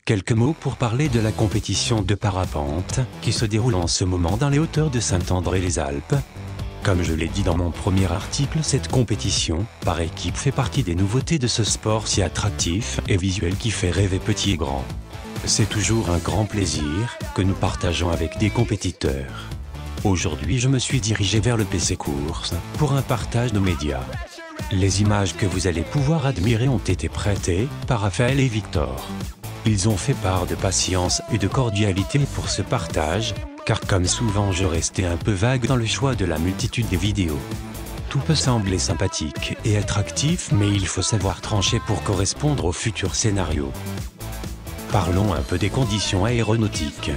Quelques mots pour parler de la compétition de parapente, qui se déroule en ce moment dans les hauteurs de Saint-André-les-Alpes. Comme je l'ai dit dans mon premier article, cette compétition, par équipe, fait partie des nouveautés de ce sport si attractif et visuel qui fait rêver petit et grand. C'est toujours un grand plaisir que nous partageons avec des compétiteurs. Aujourd'hui, je me suis dirigé vers le PC Course pour un partage de médias. Les images que vous allez pouvoir admirer ont été prêtées par Raphaël et Victor. Ils ont fait part de patience et de cordialité pour ce partage, car comme souvent je restais un peu vague dans le choix de la multitude des vidéos. Tout peut sembler sympathique et attractif, mais il faut savoir trancher pour correspondre au futur scénario. Parlons un peu des conditions aéronautiques.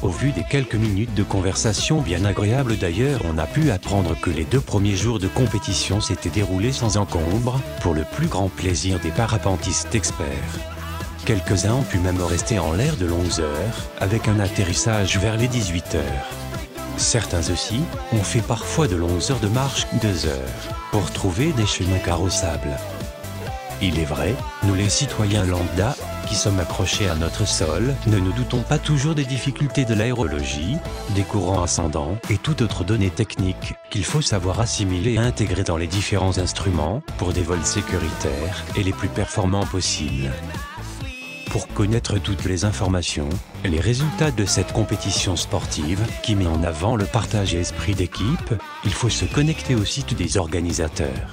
Au vu des quelques minutes de conversation bien agréables d'ailleurs, on a pu apprendre que les 2 premiers jours de compétition s'étaient déroulés sans encombre, pour le plus grand plaisir des parapentistes experts. Quelques-uns ont pu même rester en l'air de longues heures, avec un atterrissage vers les 18 heures. Certains aussi ont fait parfois de longues heures de marche, 2 heures, pour trouver des chemins carrossables. Il est vrai, nous les citoyens lambda, qui sommes accrochés à notre sol, ne nous doutons pas toujours des difficultés de l'aérologie, des courants ascendants et toute autre donnée technique qu'il faut savoir assimiler et intégrer dans les différents instruments pour des vols sécuritaires et les plus performants possibles. Pour connaître toutes les informations et les résultats de cette compétition sportive qui met en avant le partage et esprit d'équipe, il faut se connecter au site des organisateurs.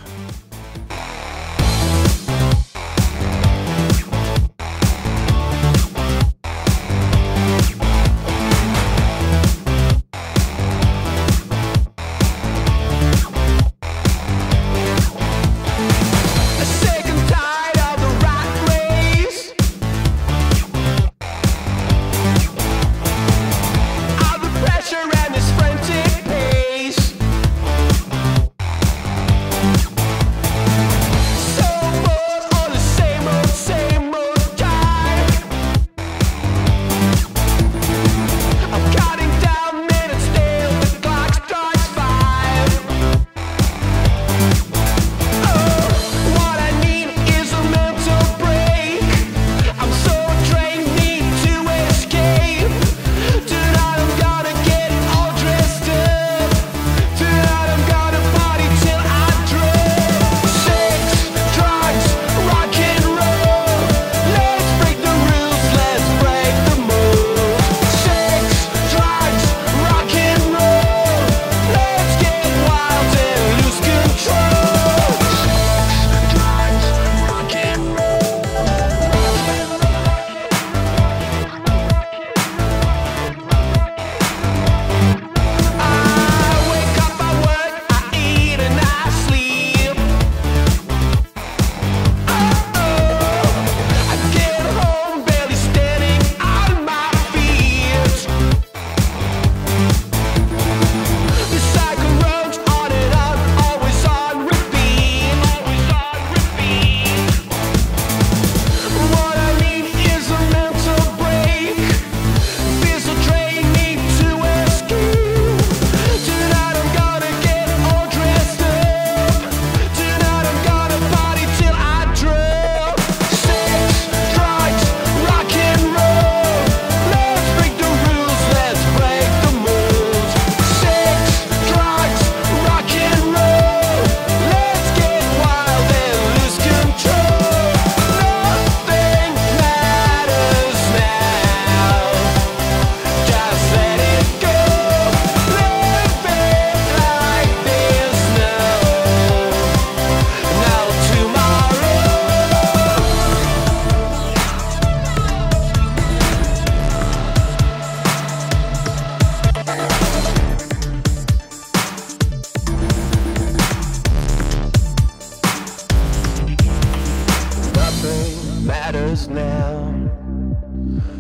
Now,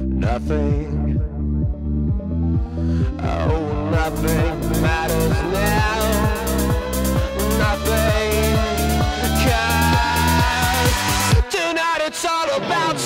nothing, oh, nothing matters now, nothing, 'cause tonight it's all about